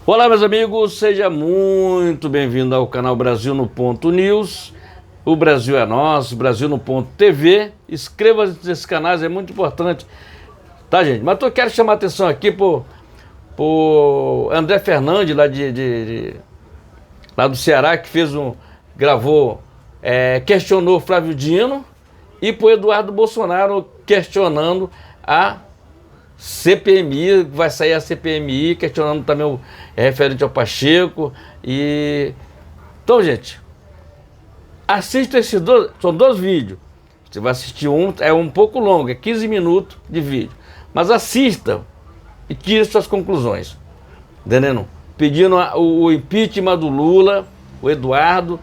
Olá, meus amigos, seja muito bem-vindo ao canal Brasil no Ponto News. O Brasil é nosso, Brasil no Ponto TV. Inscreva-se nesses canais, é muito importante, tá, gente? Mas eu quero chamar a atenção aqui por André Fernandes, lá do Ceará, que questionou Flávio Dino, e por Eduardo Bolsonaro questionando a CPMI, vai sair a CPMI, questionando também o referente ao Pacheco. Então, gente, assista esses dois, são dois vídeos. Você vai assistir um, é um pouco longo, é 15 minutos de vídeo. Mas assista e tire suas conclusões. Entendendo? Pedindo o impeachment do Lula, o Eduardo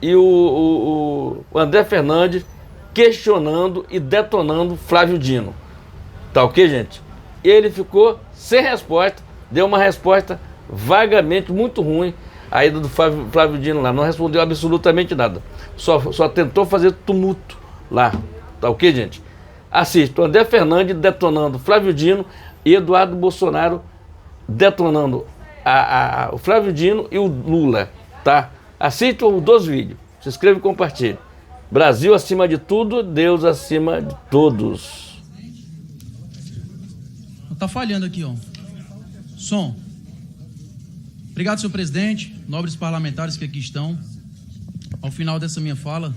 e o André Fernandes questionando e detonando Flávio Dino. Tá ok, gente? Ele ficou sem resposta, deu uma resposta vagamente muito ruim aí do Flávio Dino lá, não respondeu absolutamente nada, só tentou fazer tumulto lá, tá ok, gente? Assista o André Fernandes detonando Flávio Dino e Eduardo Bolsonaro detonando o Flávio Dino e o Lula, tá? Assista os dois vídeos, se inscreva e compartilhe. Brasil acima de tudo, Deus acima de todos. Tá falhando aqui, ó. Som. Obrigado, senhor presidente, nobres parlamentares que aqui estão. Ao final dessa minha fala,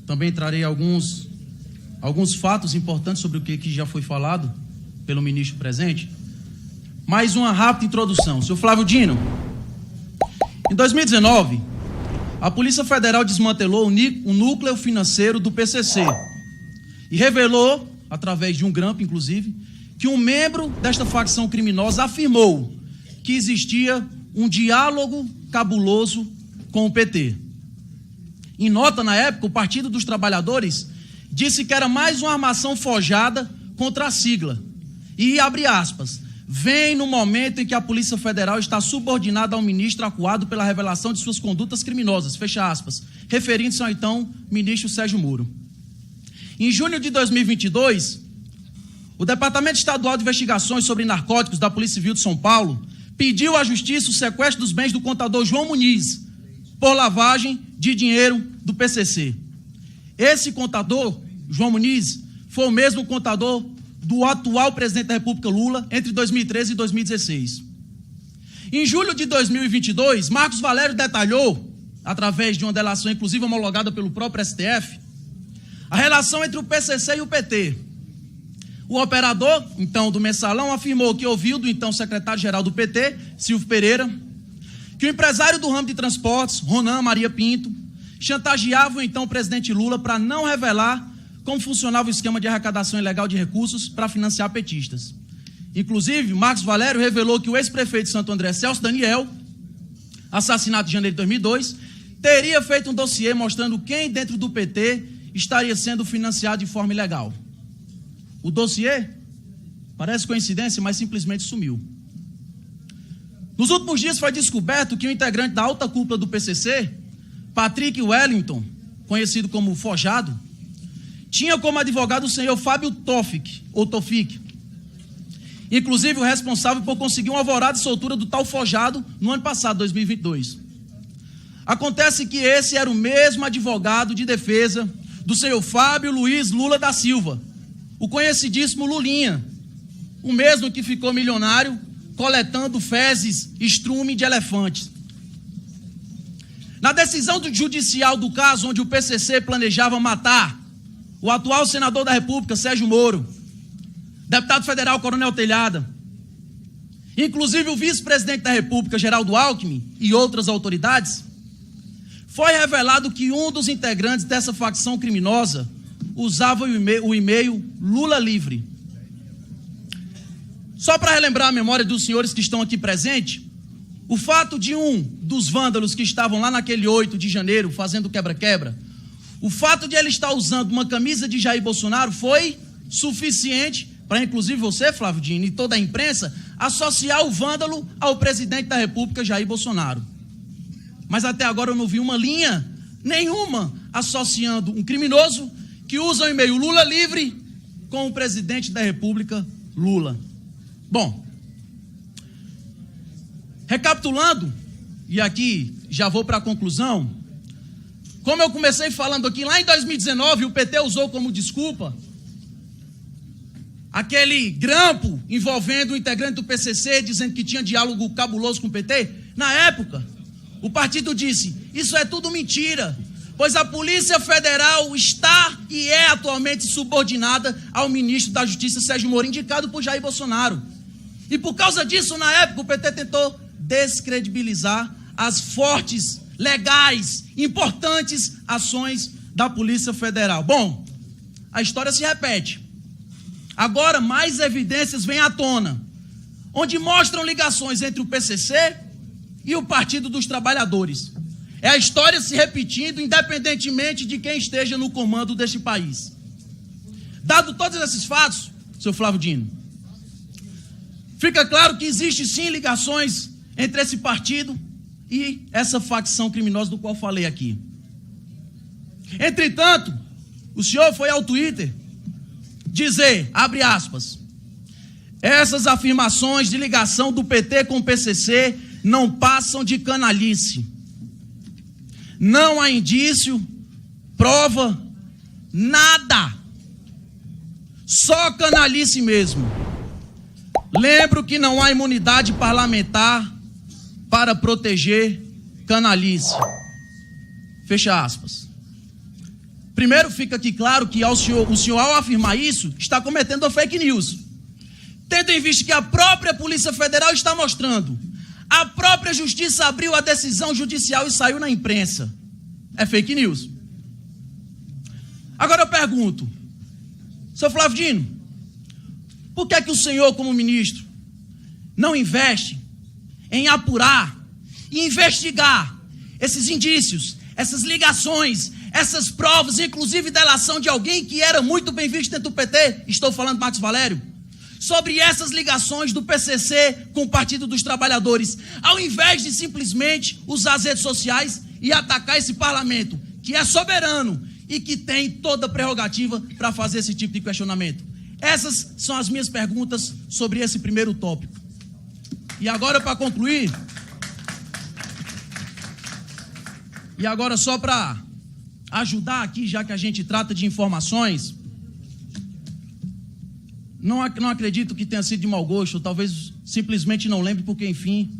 também trarei alguns fatos importantes sobre o que já foi falado pelo ministro presente. Mais uma rápida introdução. Senhor Flávio Dino, em 2019, a Polícia Federal desmantelou o núcleo financeiro do PCC e revelou, através de um grampo, inclusive, que um membro desta facção criminosa afirmou que existia um diálogo cabuloso com o PT. Em nota, na época, o Partido dos Trabalhadores disse que era mais uma armação forjada contra a sigla. E, abre aspas, vem no momento em que a Polícia Federal está subordinada ao ministro acuado pela revelação de suas condutas criminosas, fecha aspas, referindo-se ao então ministro Sérgio Moro. Em junho de 2022, o Departamento Estadual de Investigações sobre Narcóticos da Polícia Civil de São Paulo pediu à Justiça o sequestro dos bens do contador João Muniz por lavagem de dinheiro do PCC. Esse contador, João Muniz, foi o mesmo contador do atual presidente da República Lula entre 2013 e 2016. Em julho de 2022, Marcos Valério detalhou, através de uma delação inclusive homologada pelo próprio STF, a relação entre o PCC e o PT. O operador, então, do mensalão, afirmou que ouviu do então secretário-geral do PT, Silvio Pereira, que o empresário do ramo de transportes, Ronan Maria Pinto, chantageava o então presidente Lula para não revelar como funcionava o esquema de arrecadação ilegal de recursos para financiar petistas. Inclusive, Marcos Valério revelou que o ex-prefeito de Santo André, Celso Daniel, assassinado em janeiro de 2002, teria feito um dossiê mostrando quem dentro do PT estaria sendo financiado de forma ilegal. O dossiê, parece coincidência, mas simplesmente sumiu. Nos últimos dias foi descoberto que o integrante da alta cúpula do PCC, Patrick Wellington, conhecido como Forjado, tinha como advogado o senhor Fábio Tofik, inclusive o responsável por conseguir um alvorada de soltura do tal Forjado no ano passado, 2022. Acontece que esse era o mesmo advogado de defesa do senhor Fábio Luiz Lula da Silva, o conhecidíssimo Lulinha, o mesmo que ficou milionário coletando fezes, estrume de elefantes. Na decisão judicial do caso onde o PCC planejava matar o atual senador da República, Sérgio Moro, deputado federal Coronel Telhada, inclusive o vice-presidente da República, Geraldo Alckmin, e outras autoridades, foi revelado que um dos integrantes dessa facção criminosa usava o e-mail Lula Livre. Só para relembrar a memória dos senhores que estão aqui presentes, o fato de um dos vândalos que estavam lá naquele 8 de janeiro fazendo quebra-quebra, o fato de ele estar usando uma camisa de Jair Bolsonaro foi suficiente para, inclusive você, Flávio Dino, e toda a imprensa, associar o vândalo ao presidente da República, Jair Bolsonaro. Mas até agora eu não vi uma linha nenhuma associando um criminoso que usa o e-mail Lula Livre com o presidente da República, Lula. Bom, Recapitulando, e aqui já vou para a conclusão, como eu comecei falando aqui, lá em 2019 o PT usou como desculpa aquele grampo envolvendo o integrante do PCC, dizendo que tinha diálogo cabuloso com o PT. Na época, o partido disse, isso é tudo mentira, pois a Polícia Federal está e é atualmente subordinada ao ministro da Justiça, Sérgio Moro, indicado por Jair Bolsonaro. E por causa disso, na época, o PT tentou descredibilizar as fortes, legais, importantes ações da Polícia Federal. Bom, a história se repete. Agora, mais evidências vêm à tona, onde mostram ligações entre o PCC e o Partido dos Trabalhadores. É a história se repetindo, independentemente de quem esteja no comando deste país. Dado todos esses fatos, seu Flávio Dino, fica claro que existe sim ligações entre esse partido e essa facção criminosa do qual falei aqui. Entretanto, o senhor foi ao Twitter dizer, abre aspas, essas afirmações de ligação do PT com o PCC não passam de canalice. Não há indício, prova, nada. Só canalice mesmo. Lembro que não há imunidade parlamentar para proteger canalice. Fecha aspas. Primeiro fica aqui claro que o senhor ao afirmar isso, está cometendo fake news. Tendo em vista que a própria Polícia Federal está mostrando, a própria Justiça abriu a decisão judicial e saiu na imprensa. É fake news. Agora eu pergunto, seu Flávio Dino, por que é que o senhor, como ministro, não investe em apurar e investigar esses indícios, essas ligações, essas provas, inclusive delação de alguém que era muito bem visto dentro do PT, estou falando Marcos Valério, sobre essas ligações do PCC com o Partido dos Trabalhadores, ao invés de simplesmente usar as redes sociais e atacar esse parlamento, que é soberano e que tem toda a prerrogativa para fazer esse tipo de questionamento. Essas são as minhas perguntas sobre esse primeiro tópico. E agora, para concluir, e agora só para ajudar aqui, já que a gente trata de informações, não acredito que tenha sido de mau gosto, talvez simplesmente não lembre, porque, enfim,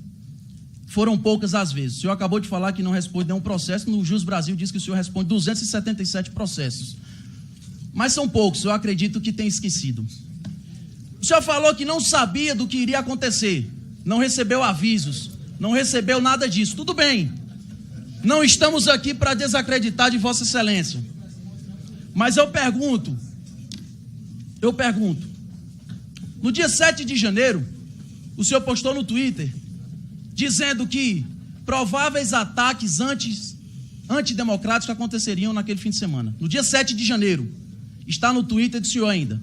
foram poucas as vezes. O senhor acabou de falar que não responde nenhum processo, no Jus Brasil diz que o senhor responde 277 processos. Mas são poucos, eu acredito que tem esquecido. O senhor falou que não sabia do que iria acontecer, não recebeu avisos, não recebeu nada disso. Tudo bem, não estamos aqui para desacreditar de Vossa Excelência. Mas eu pergunto, no dia 7 de janeiro, o senhor postou no Twitter, dizendo que prováveis ataques antidemocráticos aconteceriam naquele fim de semana. No dia 7 de janeiro, está no Twitter do senhor ainda.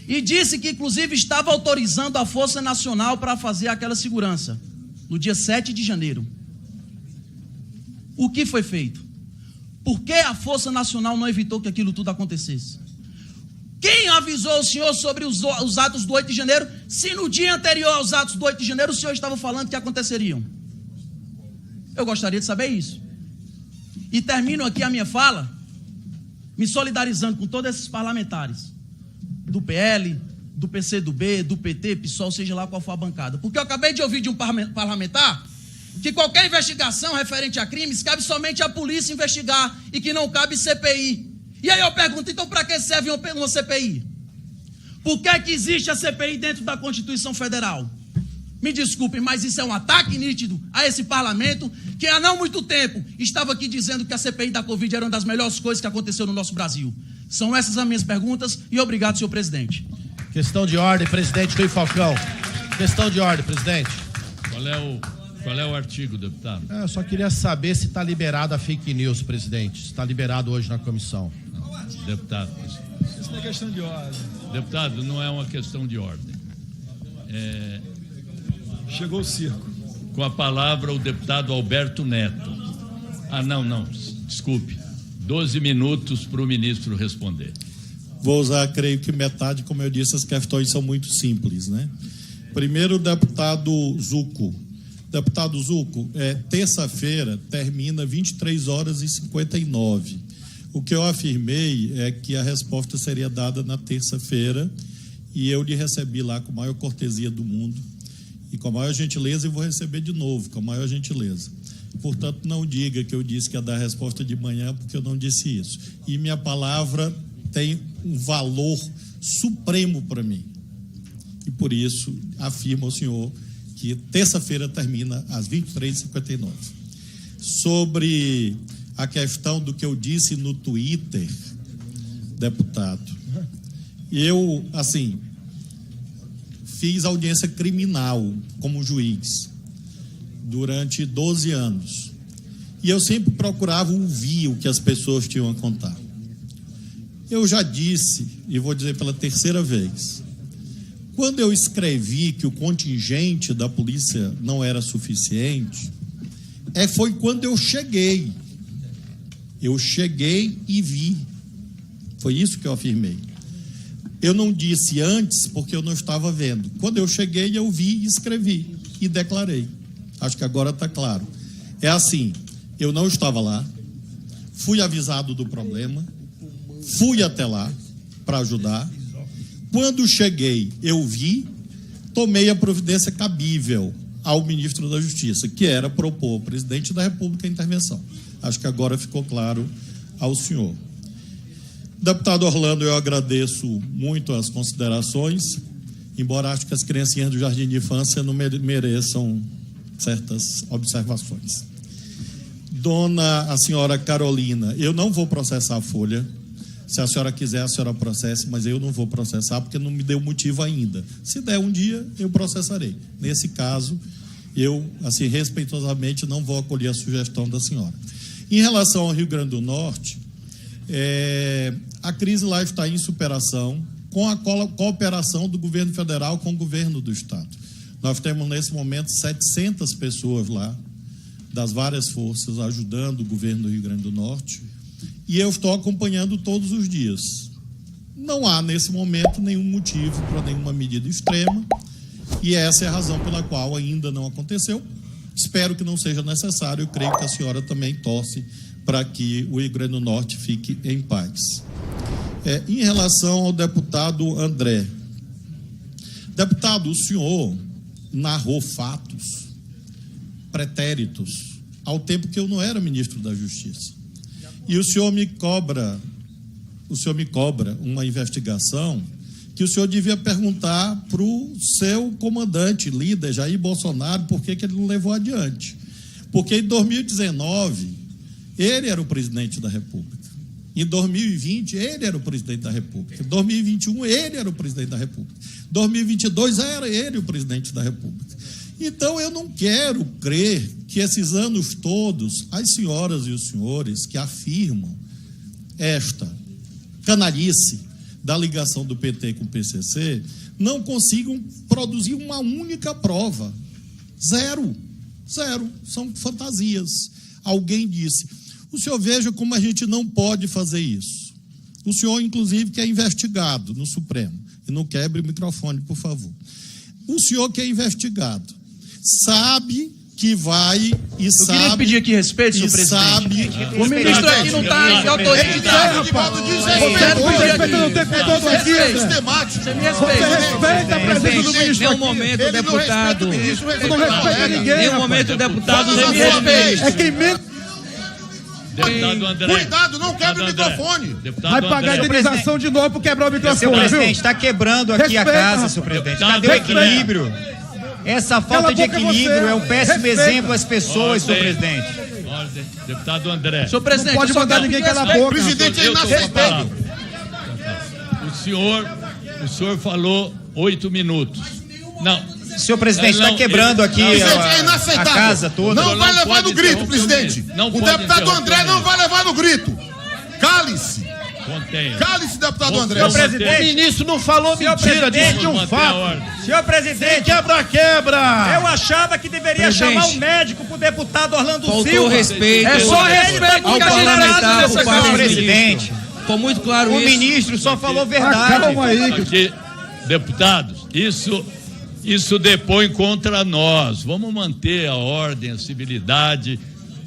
E disse que, inclusive, estava autorizando a Força Nacional para fazer aquela segurança. No dia 7 de janeiro. O que foi feito? Por que a Força Nacional não evitou que aquilo tudo acontecesse? Quem avisou o senhor sobre os atos do 8 de janeiro, se no dia anterior aos atos do 8 de janeiro o senhor estava falando que aconteceriam? Eu gostaria de saber isso. E termino aqui a minha fala me solidarizando com todos esses parlamentares do PL, do PCdoB, do PT, PSOL, seja lá qual for a bancada. Porque eu acabei de ouvir de um parlamentar que qualquer investigação referente a crimes cabe somente à polícia investigar e que não cabe CPI. E aí eu pergunto, então para que serve uma CPI? Por que é que existe a CPI dentro da Constituição Federal? Me desculpem, mas isso é um ataque nítido a esse parlamento que há não muito tempo estava aqui dizendo que a CPI da Covid era uma das melhores coisas que aconteceu no nosso Brasil. São essas as minhas perguntas e obrigado, senhor presidente. Questão de ordem, presidente Rui Falcão. Questão de ordem, presidente. Qual é o artigo, deputado? Eu só queria saber se está liberado a fake news, presidente. Se está liberado hoje na comissão. Deputado. Isso não é questão de ordem. Deputado, não é uma questão de ordem. Chegou o circo. Com a palavra o deputado Alberto Neto. Não, desculpe. 12 minutos para o ministro responder. Vou usar, creio que metade, como eu disse, as questões são muito simples, né? Primeiro, o deputado Zucco, Deputado Zucco, terça-feira termina 23h59. O que eu afirmei é que a resposta seria dada na terça-feira e eu lhe recebi lá com a maior cortesia do mundo e com a maior gentileza, e vou receber de novo com a maior gentileza. Portanto, não diga que eu disse que ia dar a resposta de manhã, porque eu não disse isso. E minha palavra tem um valor supremo para mim. E por isso afirmo ao senhor que terça-feira termina às 23h59. Sobre a questão do que eu disse no Twitter, deputado, eu, assim, fiz audiência criminal como juiz durante 12 anos. E eu sempre procurava ouvir o que as pessoas tinham a contar. Eu já disse, e vou dizer pela terceira vez, quando eu escrevi que o contingente da polícia não era suficiente, foi quando eu cheguei. Eu cheguei e vi. Foi isso que eu afirmei. Eu não disse antes porque eu não estava vendo. Quando eu cheguei, eu vi, escrevi e declarei. Acho que agora está claro. É assim, eu não estava lá, fui avisado do problema, fui até lá para ajudar. Quando cheguei, eu vi, tomei a providência cabível ao ministro da Justiça, que era propor ao presidente da República a intervenção. Acho que agora ficou claro ao senhor. Deputado Orlando, eu agradeço muito as considerações, embora acho que as criancinhas do Jardim de Infância não mereçam certas observações. A senhora Carolina, eu não vou processar a Folha. Se a senhora quiser, a senhora processe, mas eu não vou processar porque não me deu motivo ainda. Se der um dia, eu processarei. Nesse caso, eu, assim, respeitosamente, não vou acolher a sugestão da senhora. Em relação ao Rio Grande do Norte, a crise lá está em superação com a cooperação do governo federal com o governo do estado. Nós temos, nesse momento, 700 pessoas lá, das várias forças, ajudando o governo do Rio Grande do Norte, e eu estou acompanhando todos os dias. Não há, nesse momento, nenhum motivo para nenhuma medida extrema, e essa é a razão pela qual ainda não aconteceu. Espero que não seja necessário. Eu creio que a senhora também torce para que o Rio Grande do Norte fique em paz. Em relação ao deputado André. Deputado, o senhor narrou fatos pretéritos ao tempo que eu não era ministro da Justiça. E o senhor me cobra uma investigação que o senhor devia perguntar para o seu comandante, líder, Jair Bolsonaro, por que ele não levou adiante. Porque em 2019, ele era o presidente da República. Em 2020, ele era o presidente da República. Em 2021, ele era o presidente da República. Em 2022, era ele o presidente da República. Então, eu não quero crer que esses anos todos, as senhoras e os senhores que afirmam esta canalice da ligação do PT com o PCC, não consigam produzir uma única prova. Zero. São fantasias. Alguém disse, o senhor veja como a gente não pode fazer isso. O senhor, inclusive, que é investigado no Supremo. E não quebre o microfone, por favor. O senhor que é investigado sabe que vai e eu sabe... Eu queria pedir aqui respeito, senhor presidente. O ministro aqui não está em autoridade. Você me respeita a presença do ministro. Nenhum momento, deputado. Eu não respeito ninguém. Nenhum momento, deputado, você me respeita. É quem menos... Deputado André. Cuidado, não quebre o microfone. Vai pagar indenização de novo por quebrar o microfone. Senhor presidente, está quebrando aqui a casa, senhor presidente. Cadê o equilíbrio? Essa falta de equilíbrio é um péssimo exemplo às pessoas, senhor presidente. Ordem. Deputado André. Senhor presidente, não pode mandar ninguém calar a boca. O presidente é inaceitável. O senhor falou 8 minutos. Não. Senhor presidente, está quebrando aqui a casa toda. Não vai levar no grito, presidente. O deputado André não vai levar no grito. Cale-se. Cale-se, deputado André. Senhor presidente, o ministro não falou mentira de um fato. Senhor presidente, quebra. Eu achava que deveria chamar um médico pro deputado Orlando Silva. Respeito. É só respeito ao parlamentar. Senhor presidente, ficou muito claro isso. O ministro só falou verdade. Calma aí. Aqui, deputados, isso Isso depõe contra nós. Vamos manter a ordem, a civilidade.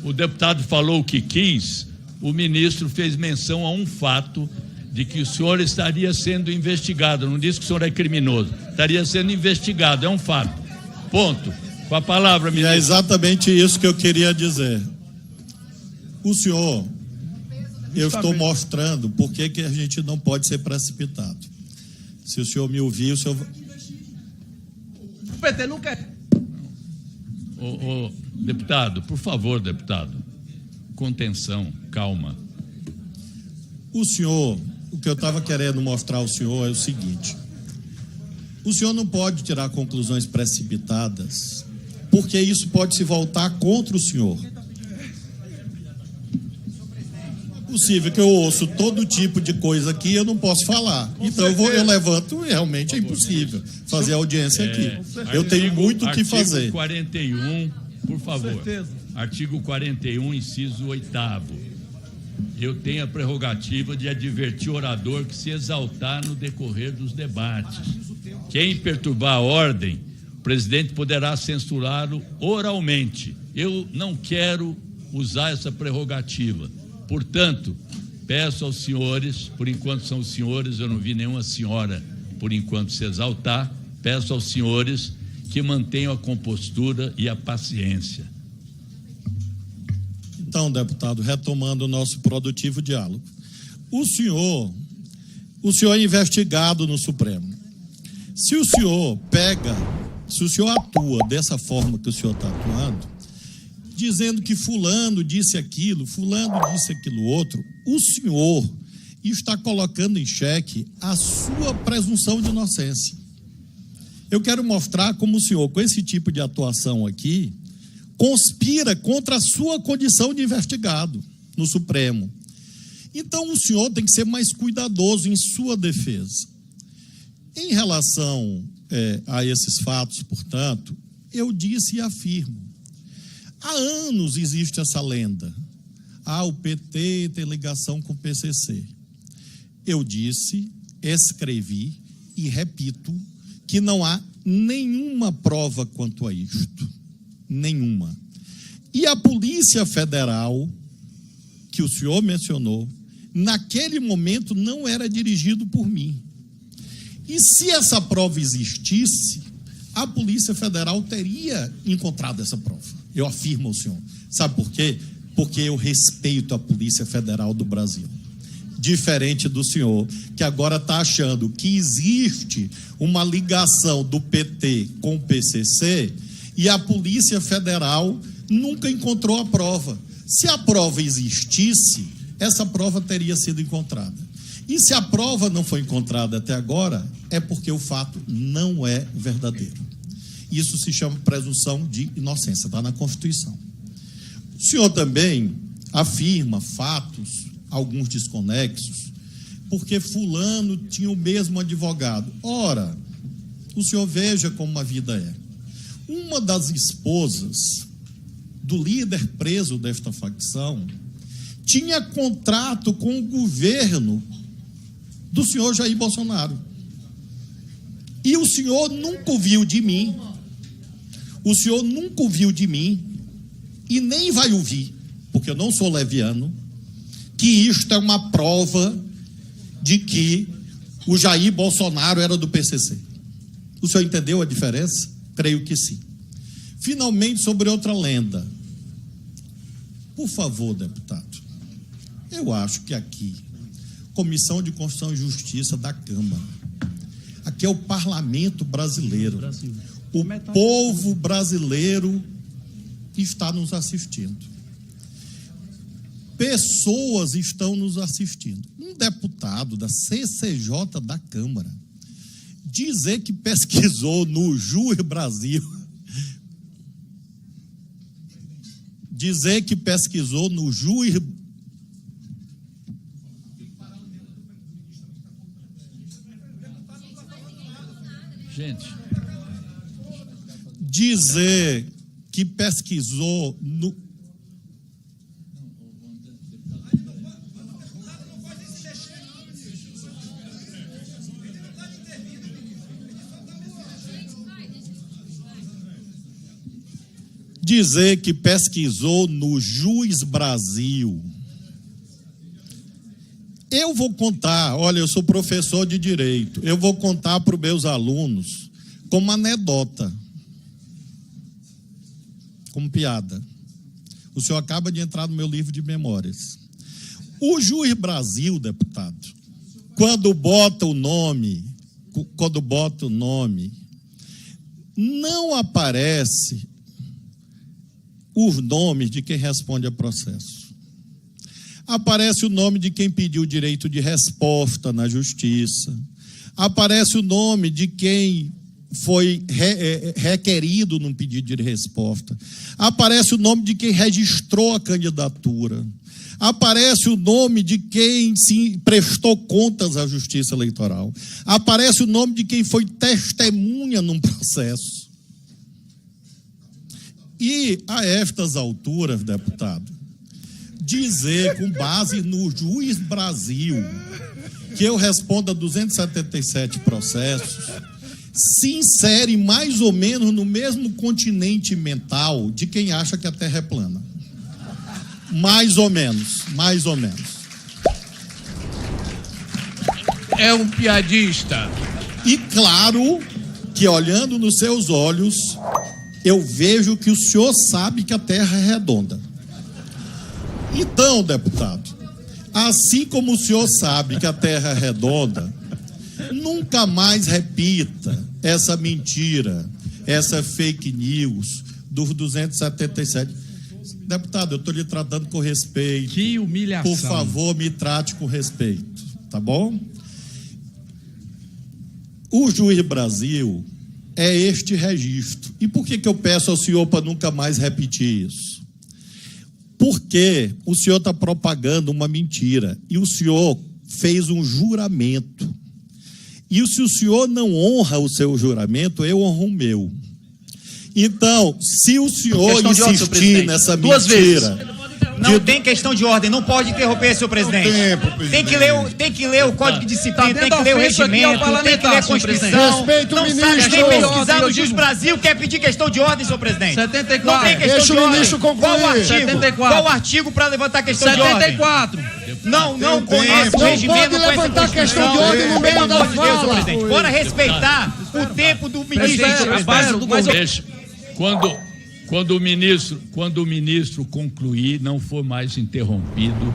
O deputado falou o que quis. O ministro fez menção a um fato de que o senhor estaria sendo investigado. Não disse que o senhor é criminoso. Estaria sendo investigado. É um fato. Ponto. Com a palavra, ministro. E é exatamente isso que eu queria dizer. O senhor, eu estou mostrando por que a gente não pode ser precipitado. Se o senhor me ouvir, o senhor... O PT não quer. Deputado, por favor, deputado. Contenção, calma. O senhor, o que eu estava querendo mostrar ao senhor é o seguinte: o senhor não pode tirar conclusões precipitadas, porque isso pode se voltar contra o senhor. É possível que eu ouço todo tipo de coisa aqui e eu não posso falar. Então eu levanto e realmente é impossível fazer audiência aqui. Eu tenho muito o que fazer. Artigo 41, por favor. Artigo 41, inciso 8º. Eu tenho a prerrogativa de advertir o orador que se exaltar no decorrer dos debates. Quem perturbar a ordem, o presidente poderá censurá-lo oralmente. Eu não quero usar essa prerrogativa. Portanto, peço aos senhores, por enquanto são os senhores, eu não vi nenhuma senhora por enquanto se exaltar, peço aos senhores que mantenham a compostura e a paciência. Então, deputado, retomando o nosso produtivo diálogo. O senhor é investigado no Supremo. Se o senhor atua dessa forma que o senhor está atuando, dizendo que fulano disse aquilo outro, o senhor está colocando em xeque a sua presunção de inocência. Eu quero mostrar como o senhor, com esse tipo de atuação aqui, conspira contra a sua condição de investigado no Supremo. Então o senhor tem que ser mais cuidadoso em sua defesa. Em relação a esses fatos, portanto, eu disse e afirmo: há anos existe essa lenda. O PT tem ligação com o PCC. Eu disse, escrevi e repito que não há nenhuma prova quanto a isto. Nenhuma. E a Polícia Federal, que o senhor mencionou, naquele momento não era dirigido por mim. E se essa prova existisse, a Polícia Federal teria encontrado essa prova. Eu afirmo ao senhor. Sabe por quê? Porque eu respeito a Polícia Federal do Brasil. Diferente do senhor, que agora está achando que existe uma ligação do PT com o PCC e a Polícia Federal nunca encontrou a prova. Se a prova existisse, essa prova teria sido encontrada. E se a prova não foi encontrada até agora, é porque o fato não é verdadeiro. Isso se chama presunção de inocência, está na Constituição. O senhor também afirma fatos, alguns desconexos, porque fulano tinha o mesmo advogado. Ora, o senhor veja como a vida é. Uma das esposas do líder preso desta facção tinha contrato com o governo do senhor Jair Bolsonaro. E o senhor nunca ouviu de mim. O senhor nunca ouviu de mim e nem vai ouvir, porque eu não sou leviano, que isto é uma prova de que o Jair Bolsonaro era do PCC. O senhor entendeu a diferença? Creio que sim. Finalmente, sobre outra lenda. Por favor, deputado, eu acho que aqui, Comissão de Constituição e Justiça da Câmara, aqui é o parlamento brasileiro. O povo brasileiro está nos assistindo. Pessoas estão nos assistindo. Um deputado da CCJ da Câmara dizer que pesquisou no Jur Brasil, dizer que pesquisou no Jur... Gente, dizer que pesquisou no... dizer que pesquisou no Juiz Brasil. Eu vou contar, olha, eu sou professor de direito, eu vou contar para os meus alunos como anedota, como piada. O senhor acaba de entrar no meu livro de memórias. O Juiz Brasil, deputado, quando bota o nome, não aparece os nomes de quem responde a processo. Aparece o nome de quem pediu o direito de resposta na justiça. Aparece o nome de quem foi requerido num pedido de resposta. Aparece o nome de quem registrou a candidatura. Aparece o nome de quem se prestou contas à Justiça Eleitoral. Aparece o nome de quem foi testemunha num processo. E a estas alturas, deputado, dizer com base no Juiz Brasil que eu respondo a 277 processos se insere mais ou menos no mesmo continente mental de quem acha que a Terra é plana. Mais ou menos. É um piadista. E claro que, olhando nos seus olhos, eu vejo que o senhor sabe que a Terra é redonda. Então, deputado, assim como o senhor sabe que a Terra é redonda, nunca mais repita essa mentira, essa fake news dos 277. Deputado, eu estou lhe tratando com respeito. Que humilhação. Por favor, me trate com respeito, tá bom? O Juiz Brasil é este registro. E por que eu peço ao senhor para nunca mais repetir isso? Porque o senhor está propagando uma mentira e o senhor fez um juramento. E se o senhor não honra o seu juramento, eu honro o meu. Então, se o senhor insistir nessa mentira... Não tem questão de ordem, não pode interromper, senhor presidente. Tem que ler o Código de Disciplina, tem que ler o regimento, tem que ler a Constituição. Respeito o não ministro. sabe nem pesquisar no Juiz Brasil, quer pedir questão de ordem, senhor presidente. 74. Não tem questão Deixa de o ordem. ministro concluir. Qual o artigo? 74. Qual o artigo para levantar questão de ordem? 74. Não conhece o regimento, não conhece a Constituição. De ordem no meio da fala. Bora respeitar o tempo do ministro. Quando o ministro concluir, não for mais interrompido,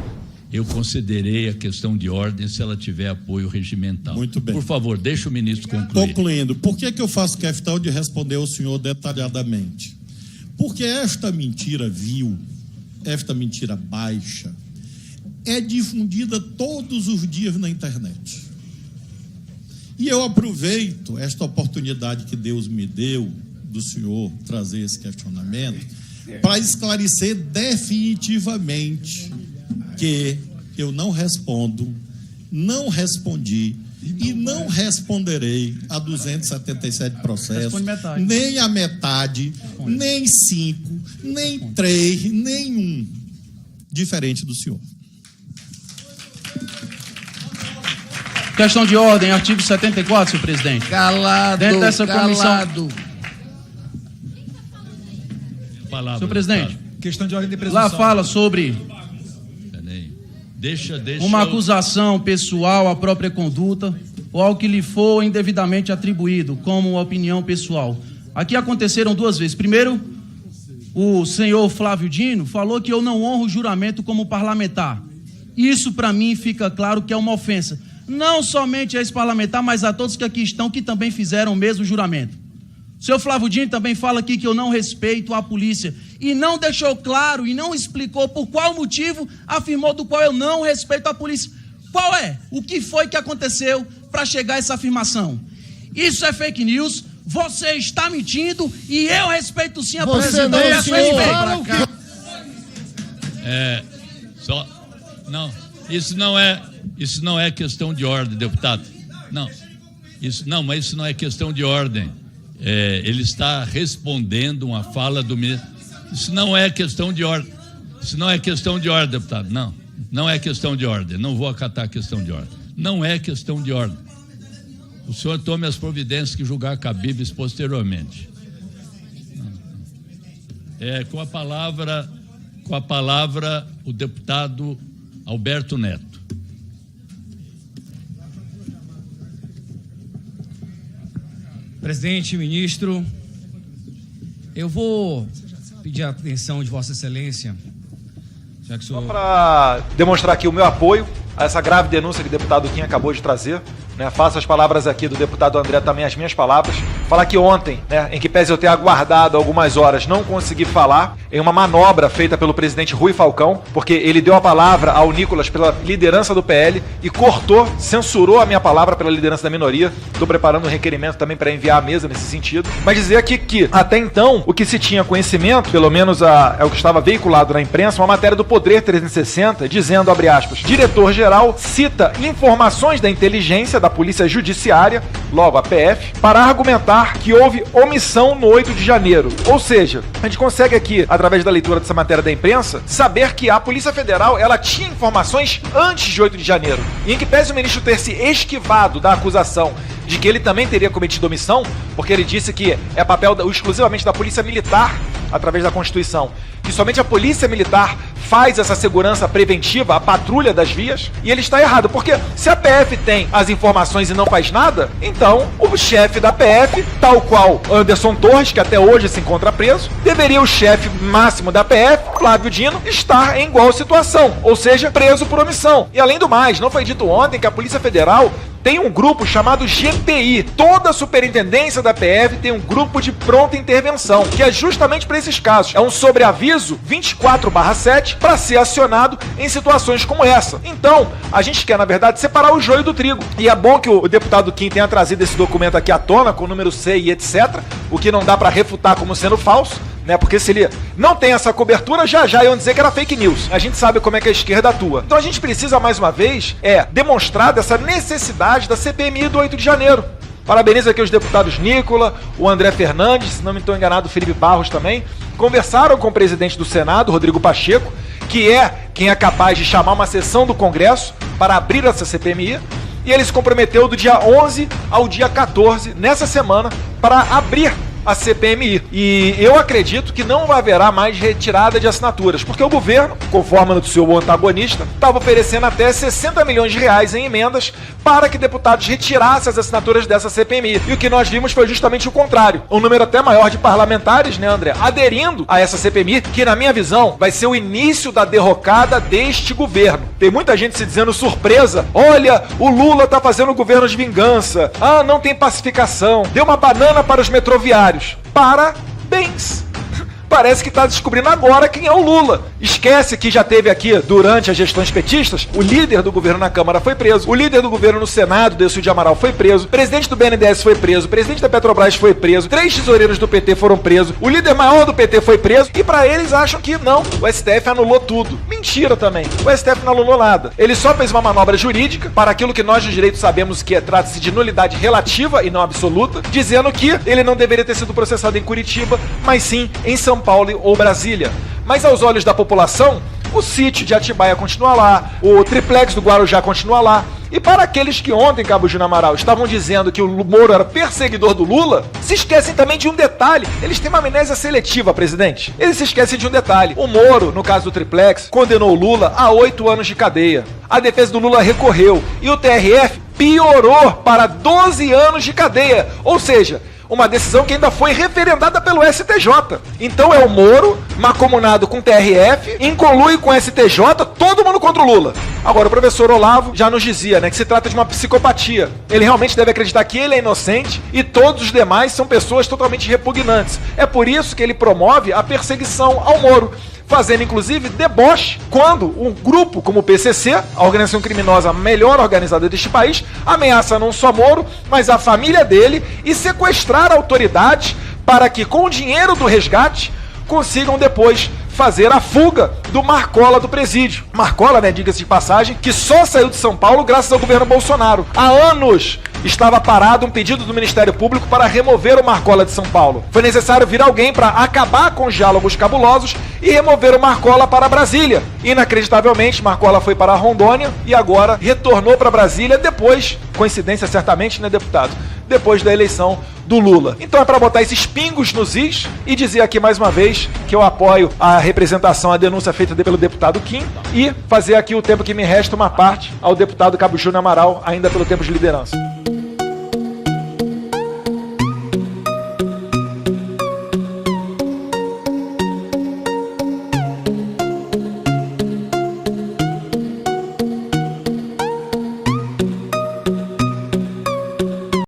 eu considerei a questão de ordem se ela tiver apoio regimental. Muito bem. Por favor, deixa o ministro concluir. Concluindo, por que eu faço questão de responder ao senhor detalhadamente? Porque esta mentira vil, esta mentira baixa, é difundida todos os dias na internet. E eu aproveito esta oportunidade que Deus me deu do senhor trazer esse questionamento para esclarecer definitivamente que eu não respondo, não respondi e não responderei a 277 processos, nem a metade, nem 5, nem 3, nenhum, diferente do senhor. Questão de ordem, artigo 74, senhor presidente. Calado, dentro dessa calado. Comissão... Senhor presidente, questão de ordem de presunção. lá fala sobre uma acusação pessoal à própria conduta ou ao que lhe for indevidamente atribuído como opinião pessoal. Aqui aconteceram duas vezes. Primeiro, o senhor Flávio Dino falou que eu não honro o juramento como parlamentar. Isso, para mim, fica claro que é uma ofensa. Não somente a esse parlamentar, mas a todos que aqui estão, que também fizeram o mesmo juramento. O senhor Flávio Dino também fala aqui que eu não respeito a polícia. E não deixou claro e não explicou por qual motivo afirmou do qual eu não respeito a polícia. Qual é? O que foi que aconteceu para chegar a essa afirmação? Isso é fake news, você está mentindo e eu respeito sim a polícia. Então, isso não é questão de ordem, deputado. Mas isso não é questão de ordem. Ele está respondendo uma fala do ministro. Isso não é questão de ordem. Isso não é questão de ordem, deputado. Não é questão de ordem. Não vou acatar a questão de ordem. Não é questão de ordem. O senhor tome as providências que julgar cabíveis posteriormente. Com a palavra, o deputado Alberto Neto. Presidente, ministro, eu vou pedir a atenção de Vossa Excelência, já que o senhor... Só para demonstrar aqui o meu apoio a essa grave denúncia que o deputado Kim acabou de trazer, né? Faço as palavras aqui do deputado André também as minhas palavras. Falar que ontem, né, em que pese eu ter aguardado algumas horas, não consegui falar em uma manobra feita pelo presidente Rui Falcão, porque ele deu a palavra ao Nicolas pela liderança do PL e cortou, censurou a minha palavra pela liderança da minoria. Estou preparando um requerimento também para enviar à mesa nesse sentido. Mas dizer aqui que, até então, o que se tinha conhecimento, pelo menos é o que estava veiculado na imprensa, uma matéria do Poder 360, dizendo, abre aspas, diretor-geral cita informações da inteligência da Polícia Judiciária, logo a PF, para argumentar que houve omissão no 8 de janeiro. Ou seja, a gente consegue aqui, através da leitura dessa matéria da imprensa, saber que a Polícia Federal, ela tinha informações antes de 8 de janeiro. E em que pese o ministro ter se esquivado da acusação de que ele também teria cometido omissão, porque ele disse que é papel exclusivamente da Polícia Militar, através da Constituição, que somente a Polícia Militar faz essa segurança preventiva, a patrulha das vias, e ele está errado, porque se a PF tem as informações e não faz nada, então o chefe da PF, tal qual Anderson Torres, que até hoje se encontra preso, deveria o chefe máximo da PF, Flávio Dino, estar em igual situação, ou seja, preso por omissão. E além do mais, não foi dito ontem que a Polícia Federal tem um grupo chamado GPI. Toda a superintendência da PF tem um grupo de pronta intervenção, que é justamente para esses casos. É um sobreaviso 24/7 para ser acionado em situações como essa. Então, a gente quer, na verdade, separar o joio do trigo. E é bom que o deputado Kim tenha trazido esse documento aqui à tona, com o número C e etc., o que não dá para refutar como sendo falso, né? Porque se ele não tem essa cobertura, já iam dizer que era fake news. A gente sabe como é que a esquerda atua. Então a gente precisa, mais uma vez, demonstrar dessa necessidade da CPMI do 8 de janeiro. Parabenizo aqui os deputados Nicola, o André Fernandes, se não me estou enganado, o Felipe Barros também, conversaram com o presidente do Senado, Rodrigo Pacheco, que é quem é capaz de chamar uma sessão do Congresso para abrir essa CPMI, e ele se comprometeu do dia 11 ao dia 14, nessa semana, para abrir a CPMI. E eu acredito que não haverá mais retirada de assinaturas, porque o governo, conforme o seu antagonista, estava oferecendo até 60 milhões de reais em emendas para que deputados retirassem as assinaturas dessa CPMI. E o que nós vimos foi justamente o contrário. Um número até maior de parlamentares, né, André, aderindo a essa CPMI, que na minha visão vai ser o início da derrocada deste governo. Tem muita gente se dizendo surpresa, olha, o Lula tá fazendo um governo de vingança, não tem pacificação, deu uma banana para os metroviários. Parabéns! Parece que está descobrindo agora quem é o Lula. Esquece que já teve aqui, durante as gestões petistas, o líder do governo na Câmara foi preso, o líder do governo no Senado, Décio de Amaral, foi preso, o presidente do BNDES foi preso, o presidente da Petrobras foi preso, 3 tesoureiros do PT foram presos, o líder maior do PT foi preso, e para eles acham que não, o STF anulou tudo. Mentira também. O STF não anulou nada. Ele só fez uma manobra jurídica para aquilo que nós do direito sabemos que trata-se de nulidade relativa e não absoluta, dizendo que ele não deveria ter sido processado em Curitiba, mas sim em São Paulo ou Brasília. Mas aos olhos da população, o sítio de Atibaia continua lá, o triplex do Guarujá continua lá. E para aqueles que ontem, Cabo Júnior Amaral, estavam dizendo que o Moro era perseguidor do Lula, se esquecem também de um detalhe. Eles têm uma amnésia seletiva, presidente. Eles se esquecem de um detalhe. O Moro, no caso do triplex, condenou o Lula a 8 anos de cadeia. A defesa do Lula recorreu e o TRF piorou para 12 anos de cadeia. Ou seja, uma decisão que ainda foi referendada pelo STJ. Então é o Moro, mancomunado com o TRF, incolui com o STJ, todo mundo contra o Lula. Agora, o professor Olavo já nos dizia, né, que se trata de uma psicopatia. Ele realmente deve acreditar que ele é inocente e todos os demais são pessoas totalmente repugnantes. É por isso que ele promove a perseguição ao Moro, fazendo inclusive deboche quando um grupo como o PCC, a organização criminosa melhor organizada deste país, ameaça não só Moro, mas a família dele e sequestrar autoridades para que com o dinheiro do resgate consigam depois fazer a fuga do Marcola do presídio. Marcola, né, diga-se de passagem, que só saiu de São Paulo graças ao governo Bolsonaro. Há anos estava parado um pedido do Ministério Público para remover o Marcola de São Paulo. Foi necessário vir alguém para acabar com os diálogos cabulosos e remover o Marcola para Brasília. Inacreditavelmente, Marcola foi para Rondônia e agora retornou para Brasília depois, coincidência certamente, né, deputado? depois da eleição do Lula. Então é para botar esses pingos nos is e dizer aqui mais uma vez que eu apoio a representação, a denúncia feita pelo deputado Kim e fazer aqui o tempo que me resta uma parte ao deputado Cabo Júnior Amaral, ainda pelo tempo de liderança.